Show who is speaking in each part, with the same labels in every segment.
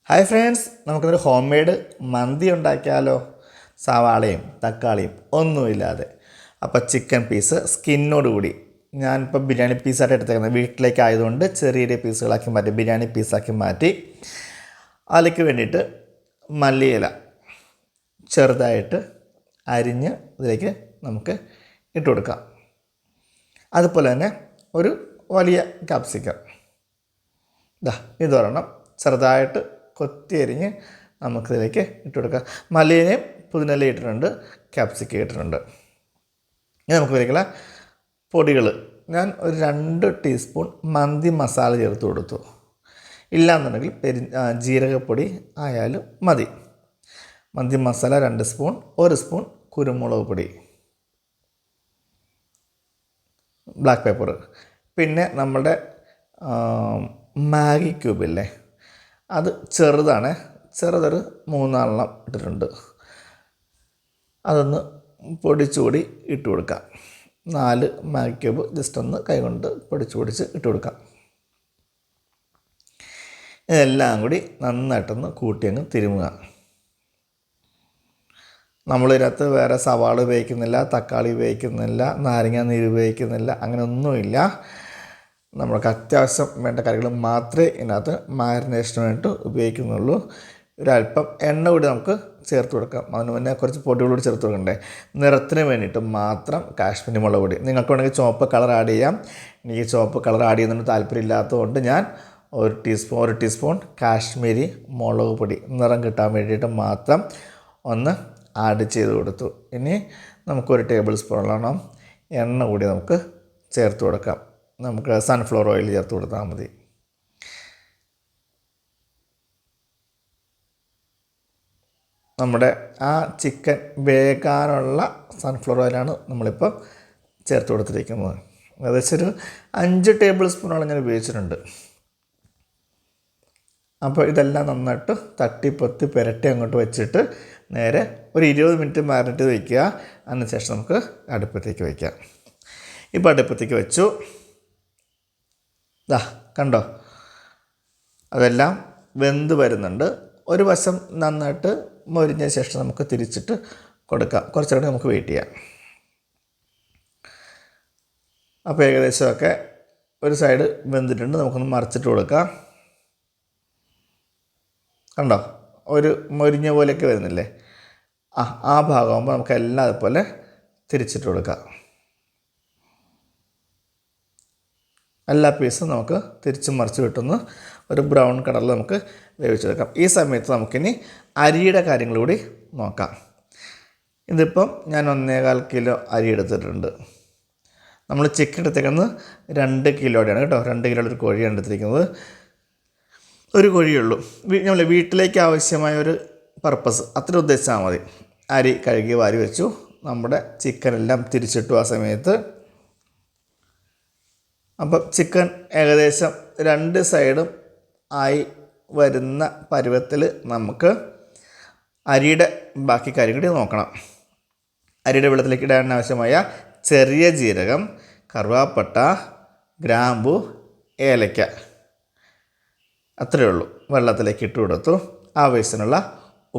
Speaker 1: Hi friends, നമുക്കിതൊരു home made മന്തി ഉണ്ടാക്കിയാലോ? സവാളയും തക്കാളിയും ഒന്നുമില്ലാതെ. അപ്പോൾ ചിക്കൻ പീസ് സ്കിന്നോട് കൂടി ഞാനിപ്പോൾ ബിരിയാണി പീസായിട്ട് എടുത്തേക്കുന്നത്. വീട്ടിലേക്ക് ആയതുകൊണ്ട് ചെറിയ ചെറിയ പീസുകളാക്കി മാറ്റി ബിരിയാണി പീസാക്കി മാറ്റി അതിലേക്ക് വേണ്ടിയിട്ട് മല്ലിയില ചെറുതായിട്ട് അരിഞ്ഞ് ഇതിലേക്ക് നമുക്ക് ഇട്ട് കൊടുക്കാം. അതുപോലെ തന്നെ ഒരു വലിയ ക്യാപ്സിക്കം ഇതൊരെണ്ണം ചെറുതായിട്ട് കൊത്തി അരിഞ്ഞ് നമുക്കിതിലേക്ക് ഇട്ട് കൊടുക്കാം. മല്ലിയിലയും പുതിനയിലയും ഇട്ടിട്ടുണ്ട്, ക്യാപ്സിക്കം ഇട്ടിട്ടുണ്ട്. ഇനി നമുക്ക് ഇതിലേക്കുള്ള പൊടികൾ ഞാൻ ഒരു 2 ടീസ്പൂൺ മന്തി മസാല ചേർത്ത് കൊടുത്തു. ഇല്ലയെന്നുണ്ടെങ്കിൽ ജീരകപ്പൊടി ആയാലും മതി. മന്തി മസാല 2 സ്പൂൺ, 1 സ്പൂൺ കുരുമുളക് പൊടി, ബ്ലാക്ക് പേപ്പർ, പിന്നെ നമ്മുടെ മാഗി ക്യൂബില്ലേ അത് ചെറുതാണ്, ചെറുതൊരു 3 ഇട്ടിട്ടുണ്ട്. അതൊന്ന് പൊടിച്ചുകൂടി ഇട്ട് കൊടുക്കാം. 4 മാഗി ക്യൂബ് ജസ്റ്റ് ഒന്ന് കൈകൊണ്ട് പൊടിച്ച് ഇട്ട് കൊടുക്കാം. ഇതെല്ലാം കൂടി നന്നായിട്ടൊന്ന് കൂട്ടിയങ്ങ് തിരുമുക. നമ്മളിതിനകത്ത് വേറെ സവാള ഉപയോഗിക്കുന്നില്ല, തക്കാളി ഉപയോഗിക്കുന്നില്ല, നാരങ്ങ നീര് ഉപയോഗിക്കുന്നില്ല, അങ്ങനെയൊന്നുമില്ല. നമ്മൾക്ക് അത്യാവശ്യം വേണ്ട കറികൾ മാത്രമേ ഇതിനകത്ത് മാരിനേഷന് വേണ്ടിയിട്ട് ഉപയോഗിക്കുന്നുള്ളൂ. ഒരല്പം എണ്ണ കൂടി നമുക്ക് ചേർത്ത് കൊടുക്കാം. അതിന് മുന്നേ കുറച്ച് പൊടികളൂടി ചേർത്ത് കൊടുക്കണ്ടേ. നിറത്തിന് വേണ്ടിയിട്ട് മാത്രം കാശ്മീരി മുളക് പൊടി. നിങ്ങൾക്ക് വേണമെങ്കിൽ ചുവപ്പ് കളർ ആഡ് ചെയ്യാം. എനിക്ക് ചുവപ്പ് കളർ ആഡ് ചെയ്യുന്നതിന് താല്പര്യമില്ലാത്തതുകൊണ്ട് ഞാൻ 1 ടീസ്പൂൺ കാശ്മീരി മുളക് പൊടി നിറം കിട്ടാൻ വേണ്ടിയിട്ട് മാത്രം ഒന്ന് ആഡ് ചെയ്ത് കൊടുത്തു. ഇനി നമുക്ക് 1 ടേബിൾ സ്പൂണോളം എണ്ണ കൂടി നമുക്ക് ചേർത്ത് കൊടുക്കാം. നമുക്ക് സൺഫ്ലവർ ഓയിൽ ചേർത്ത് കൊടുത്താൽ മതി. നമ്മുടെ ആ ചിക്കൻ വേകാനുള്ള സൺഫ്ലവർ ഓയിലാണ് നമ്മളിപ്പോൾ ചേർത്ത് കൊടുത്തിരിക്കുന്നത്. ഏകദേശം ഒരു 5 ടേബിൾ സ്പൂണോളം ഞാൻ ഉപയോഗിച്ചിട്ടുണ്ട്. അപ്പോൾ ഇതെല്ലാം നന്നായിട്ട് തട്ടിപ്പൊത്തി പുരട്ടി അങ്ങോട്ട് വെച്ചിട്ട് നേരെ ഒരു 20 മിനിറ്റ് മാരിനേറ്റ് ചെയ്ത് വയ്ക്കുക. അതിനുശേഷം നമുക്ക് അടുപ്പത്തേക്ക് വയ്ക്കാം. ഇപ്പോൾ അടുപ്പത്തേക്ക് വെച്ചു. കണ്ടോ, അതെല്ലാം വെന്ത് വരുന്നുണ്ട്. ഒരു വശം നന്നായിട്ട് മൊരിഞ്ഞ ശേഷം നമുക്ക് തിരിച്ചിട്ട് കൊടുക്കാം. കുറച്ചുകൂടെ നമുക്ക് വെയിറ്റ് ചെയ്യാം. അപ്പോൾ ഏകദേശമൊക്കെ ഒരു സൈഡ് വെന്തിട്ടുണ്ട്. നമുക്കൊന്ന് മറിച്ചിട്ട് കൊടുക്കാം. കണ്ടോ, ഒരു മൊരിഞ്ഞ പോലെയൊക്കെ വരുന്നില്ലേ? ആ ഭാഗമാകുമ്പോൾ നമുക്ക് എല്ലാം അതുപോലെ തിരിച്ചിട്ട് കൊടുക്കാം. എല്ലാ പീസും നമുക്ക് തിരിച്ചും മറിച്ച് വിട്ടുന്ന ഒരു ബ്രൗൺ കളറിൽ നമുക്ക് വേവിച്ചെടുക്കാം. ഈ സമയത്ത് നമുക്കിനി അരിയുടെ കാര്യങ്ങൾ കൂടി നോക്കാം. ഇതിപ്പം ഞാൻ 1.25 കിലോ അരി എടുത്തിട്ടുണ്ട്. നമ്മൾ ചിക്കൻ എടുത്തേക്കുന്നത് 2 കിലോയുടെയാണ് കേട്ടോ. 2 കിലോയുടെ ഒരു കോഴിയാണ് എടുത്തിരിക്കുന്നത്. ഒരു കോഴിയുള്ളൂ. നമ്മൾ വീട്ടിലേക്ക് ആവശ്യമായ ഒരു പർപ്പസ് അത്ര ഉദ്ദേശിച്ചാൽ മതി. അരി കഴുകി വാരി വെച്ചു. നമ്മുടെ ചിക്കനെല്ലാം തിരിച്ചിട്ടു. ആ സമയത്ത് അപ്പം ചിക്കൻ ഏകദേശം 2 സൈഡും ആയി വരുന്ന പരുവത്തിൽ നമുക്ക് അരിയുടെ ബാക്കി കാര്യം കൂടി നോക്കണം. അരിയുടെ വെള്ളത്തിലേക്ക് ഇടാൻ ആവശ്യമായ ചെറിയ ജീരകം, കറുവാപ്പട്ട, ഗ്രാമ്പു, ഏലക്ക, അത്രയേ ഉള്ളൂ. വെള്ളത്തിലേക്ക് ഇട്ട് കൊടുത്തു. ആവശ്യത്തിനുള്ള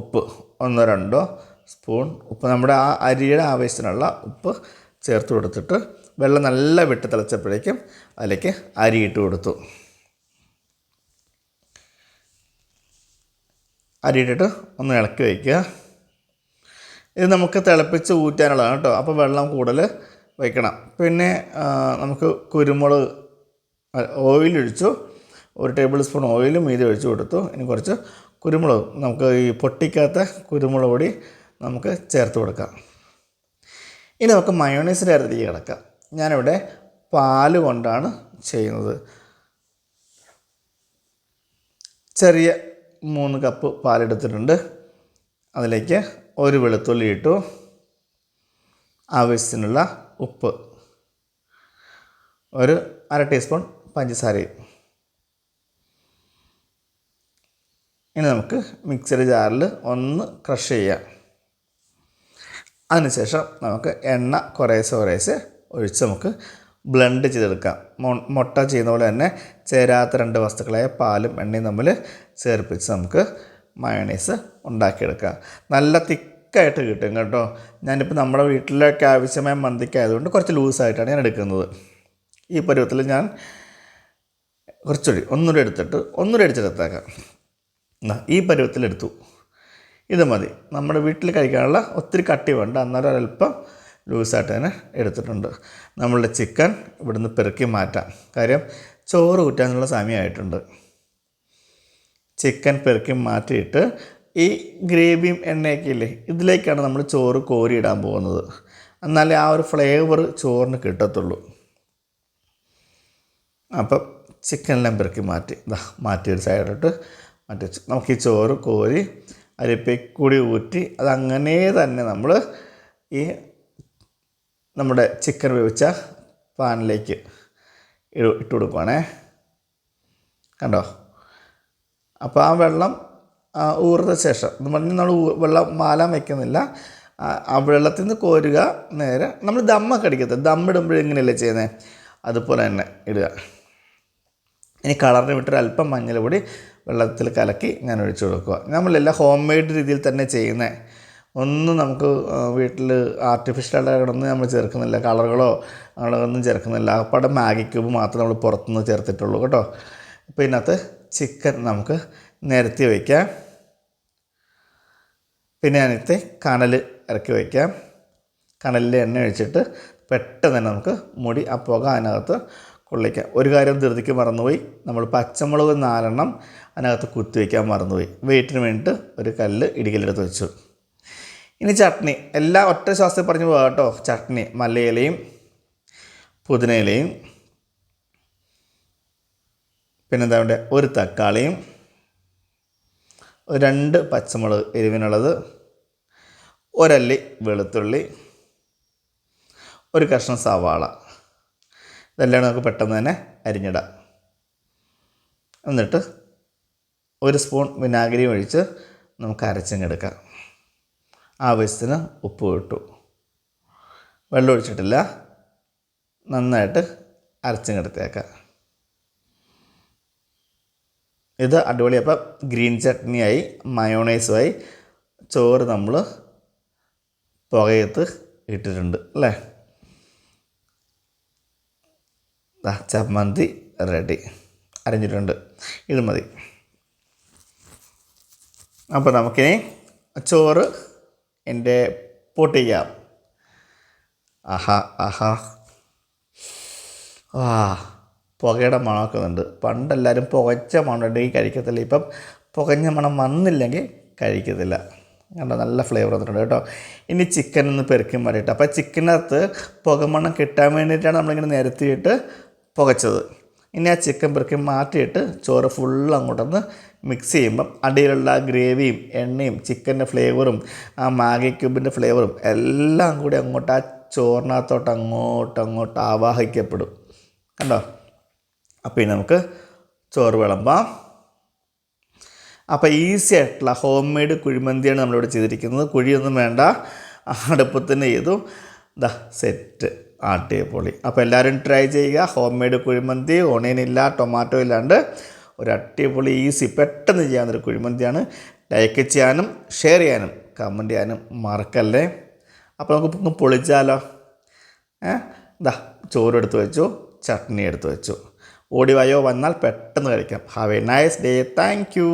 Speaker 1: ഉപ്പ് 1-2 സ്പൂൺ ഉപ്പ്, നമ്മുടെ ആ അരിയുടെ ആവശ്യത്തിനുള്ള ഉപ്പ് ചേർത്ത് കൊടുത്തിട്ട് വെള്ളം നല്ല വിട്ട് തിളച്ചപ്പോഴേക്കും അതിലേക്ക് അരി ഇട്ട് കൊടുത്തു. അരി ഇട്ടിട്ട് ഒന്ന് ഇളക്കി വയ്ക്കുക. ഇത് നമുക്ക് തിളപ്പിച്ച് ഊറ്റാനുള്ളതാണ് കേട്ടോ. അപ്പോൾ വെള്ളം കൂടുതൽ വയ്ക്കണം. പിന്നെ നമുക്ക് കുരുമുളക് ഓയിലൊഴിച്ചു. 1 ടേബിൾ സ്പൂൺ ഓയിലും മീതി ഒഴിച്ച് കൊടുത്തു. ഇനി കുറച്ച് കുരുമുളക്, നമുക്ക് ഈ പൊട്ടിക്കാത്ത കുരുമുളക് പൊടി നമുക്ക് ചേർത്ത് കൊടുക്കാം. ഇനി നമുക്ക് മയോണൈസിൻ്റെ കാര്യത്തിലേക്ക് കിടക്കാം. ഞാനിവിടെ പാൽ കൊണ്ടാണ് ചെയ്യുന്നത്. ചെറിയ 3 കപ്പ് പാലെടുത്തിട്ടുണ്ട്. അതിലേക്ക് 1 വെളുത്തുള്ളി ഇട്ടു. ആവശ്യത്തിനുള്ള ഉപ്പ്, 1/2 ടീസ്പൂൺ പഞ്ചസാരയും. ഇനി നമുക്ക് മിക്സിയുടെ ജാറിൽ ഒന്ന് ക്രഷ് ചെയ്യാം. അതിനുശേഷം നമുക്ക് എണ്ണ കുറേശ്ശെ ഒഴിച്ച് നമുക്ക് ബ്ലെൻഡ് ചെയ്തെടുക്കാം. മുട്ട ചെയ്യുന്ന പോലെ തന്നെ ചേരാത്ത 2 വസ്തുക്കളായ പാലും എണ്ണയും തമ്മിൽ ചേർപ്പിച്ച് നമുക്ക് മയോണൈസ് ഉണ്ടാക്കിയെടുക്കാം. നല്ല തിക്കായിട്ട് കിട്ടും കേട്ടോ. ഞാനിപ്പോൾ നമ്മുടെ വീട്ടിലേക്ക് ആവശ്യമായ മന്തിക്കായതുകൊണ്ട് കുറച്ച് ലൂസായിട്ടാണ് ഞാൻ എടുക്കുന്നത്. ഈ പരുവത്തിൽ ഞാൻ ഒന്നുകൂടി അടിച്ചെടുത്തേക്കാം. ഈ പരുവത്തിലെടുത്തു. ഇത് മതി. നമ്മുടെ വീട്ടിൽ കഴിക്കാനുള്ള ഒത്തിരി കട്ടി വേണ്ട, എന്നാലും ഒരല്പം ലൂസായിട്ട് തന്നെ എടുത്തിട്ടുണ്ട്. നമ്മളുടെ ചിക്കൻ ഇവിടുന്ന് പെറുക്കി മാറ്റാം. കാര്യം ചോറ് ഊറ്റാനുള്ള സമയമായിട്ടുണ്ട്. ചിക്കൻ പെറുക്കി മാറ്റിയിട്ട് ഈ ഗ്രേവിയും എണ്ണയൊക്കെ ഇല്ലേ, ഇതിലേക്കാണ് നമ്മൾ ചോറ് കോരിയിടാൻ പോകുന്നത്. എന്നാലേ ആ ഒരു ഫ്ലേവർ ചോറിന് കിട്ടത്തുള്ളൂ. അപ്പം ചിക്കനെല്ലാം പെറുക്കി മാറ്റി ഒരു സൈഡിലോട്ട് മാറ്റി വെച്ചു. നമുക്ക് ഈ ചോറ് കോരി അരിപ്പയിൽ കൂടി ഊറ്റി അതങ്ങനെ തന്നെ നമ്മൾ ഈ നമ്മുടെ ചിക്കൻ വേവിച്ച പാനിലേക്ക് ഇട്ട് കൊടുക്കുവാണേ. കണ്ടോ? അപ്പോൾ ആ വെള്ളം ഊറുന്ന ശേഷം നമ്മൾ വെള്ളം മാലാൻ വയ്ക്കുന്നില്ല. ആ വെള്ളത്തിൽ നിന്ന് കോരുക. നേരെ നമ്മൾ ദമ്മൊക്കെ അടിക്കത്തില്ല, ദമ്മിടുമ്പോഴെങ്ങനെയല്ലേ ചെയ്യുന്നത്, അതുപോലെ തന്നെ ഇടുക. ഇനി കളറിന് വിട്ടൊരു അല്പം മഞ്ഞൾപ്പൊടി വെള്ളത്തിൽ കലക്കി ഞാൻ ഒഴിച്ചു കൊടുക്കുക. നമ്മളെല്ലാം ഹോം മെയ്ഡ് രീതിയിൽ തന്നെ ചെയ്യുന്നത്. ഒന്നും നമുക്ക് വീട്ടിൽ ആർട്ടിഫിഷ്യലായിട്ടൊന്നും നമ്മൾ ചേർക്കുന്നില്ല, കളറുകളോ അങ്ങനെയൊന്നും ചേർക്കുന്നില്ല. അപ്പാടെ മാഗി ക്യൂബ് മാത്രമേ നമ്മൾ പുറത്തുനിന്ന് ചേർത്തിട്ടുള്ളൂ കേട്ടോ. ഇപ്പോൾ ഇതിനകത്ത് ചിക്കൻ നമുക്ക് നിരത്തി വയ്ക്കാം. പിന്നെ അതിനകത്ത് കനൽ ഇറക്കി വയ്ക്കാം. കനലിൽ എണ്ണ ഒഴിച്ചിട്ട് പെട്ടെന്ന് തന്നെ നമുക്ക് മൂടി ആ പുക അതിനകത്ത് കൊള്ളിക്കാം. ഒരു കാര്യം ധൃതിക്ക് മറന്നുപോയി, നമ്മൾ പച്ചമുളക് 4 എണ്ണം അതിനകത്ത് കുത്തിവയ്ക്കാൻ മറന്നുപോയി. വെയിറ്റിന് വേണ്ടിയിട്ട് ഒരു കല്ല് ഇടിക്കലെടുത്ത് വെച്ചു. ഇനി ചട്നി എല്ലാം ഒറ്റ ശ്വാസത്തിൽ പറഞ്ഞു പോകാം കേട്ടോ. ചട്നി മല്ലിയിലയും പുതിനയിലയും പിന്നെന്താ വേണ്ടേ, ഒരു തക്കാളിയും 2 പച്ചമുളക് എരിവിനുള്ളത്, ഒരല്ലി വെളുത്തുള്ളി, ഒരു കഷ്ണം സവാള. ഇതെല്ലാം നമുക്ക് പെട്ടെന്ന് തന്നെ അരിഞ്ഞിടാം. എന്നിട്ട് 1 സ്പൂൺ വിനാഗിരി ഒഴിച്ച് നമുക്ക് അരച്ചെടുക്കാം. ആവശ്യത്തിന് ഉപ്പ് ഇട്ടു, വെള്ളം ഒഴിച്ചിട്ടില്ല. നന്നായിട്ട് അരച്ചെടുത്തേക്കാം. ഇത് അടിപൊളി. അപ്പം ഗ്രീൻ ചട്നിയായി, മയോണൈസുമായി, ചോറ് നമ്മൾ പുകയത്ത് ഇട്ടിട്ടുണ്ട് അല്ലേ. ചമ്മന്തി റെഡി, അരിഞ്ഞിട്ടുണ്ട്. ഇത് മതി. അപ്പോൾ നമുക്കിനി ചോറ് എൻ്റെ പൊട്ടിക്കാം. ആഹാ പുകയുടെ മണമൊക്കുന്നുണ്ട്. പണ്ടെല്ലാവരും പുകച്ച മണം ഉണ്ടെങ്കിൽ കഴിക്കത്തില്ല. ഇപ്പം പുകഞ്ഞ മണം വന്നില്ലെങ്കിൽ കഴിക്കത്തില്ല. കണ്ടോ, നല്ല ഫ്ലേവർ വന്നിട്ടുണ്ട് കേട്ടോ. ഇനി ചിക്കൻ ഒന്ന് പെറുക്കി മാറിയിട്ട്, അപ്പോൾ ചിക്കനകത്ത് പുകമണം കിട്ടാൻ വേണ്ടിയിട്ടാണ് നമ്മളിങ്ങനെ നിരത്തിയിട്ട് പുകച്ചത്. ഇനി ആ ചിക്കൻ പെറുക്കി മാറ്റിയിട്ട് ചോറ് ഫുള്ള് അങ്ങോട്ടൊന്ന് മിക്സ് ചെയ്യുമ്പം അടിയിലുള്ള ഗ്രേവിയും എണ്ണയും ചിക്കൻ്റെ ഫ്ലേവറും ആ മാഗി ക്യൂബിൻ്റെ ഫ്ലേവറും എല്ലാം കൂടി അങ്ങോട്ട് ആ ചോറിനകത്തോട്ട് അങ്ങോട്ട് ആവാഹിക്കപ്പെടും. കണ്ടോ? അപ്പോൾ ഇനി നമുക്ക് ചോറ് വിളമ്പാം. അപ്പോൾ ഈസി ആയിട്ടുള്ള ഹോം മെയ്ഡ് കുഴിമന്തിയാണ് നമ്മളിവിടെ ചെയ്തിരിക്കുന്നത്. കുഴിയൊന്നും വേണ്ട, അടുപ്പത്തിന് ചെയ്തു. സെറ്റ് അടിപൊളി. അപ്പോൾ എല്ലാവരും ട്രൈ ചെയ്യുക. ഹോം മെയ്ഡ് കുഴിമന്തി, ഓണിയനില്ല, ടൊമാറ്റോ ഇല്ലാണ്ട് ഒരു അടിപൊളി ഈസി പെട്ടെന്ന് ചെയ്യാവുന്നൊരു കുഴിമന്തിയാണ്. ലൈക്ക് ചെയ്യാനും ഷെയർ ചെയ്യാനും കമൻറ്റ് ചെയ്യാനും മറക്കല്ലേ. അപ്പോൾ നമുക്ക് പൊളിച്ചാലോ. ചോറ് എടുത്ത് വെച്ചു, ചട്നി എടുത്ത് വെച്ചു. ഓടി വായോ വന്നാൽ പെട്ടെന്ന് കഴിക്കാം. Have A nice day. Thank you.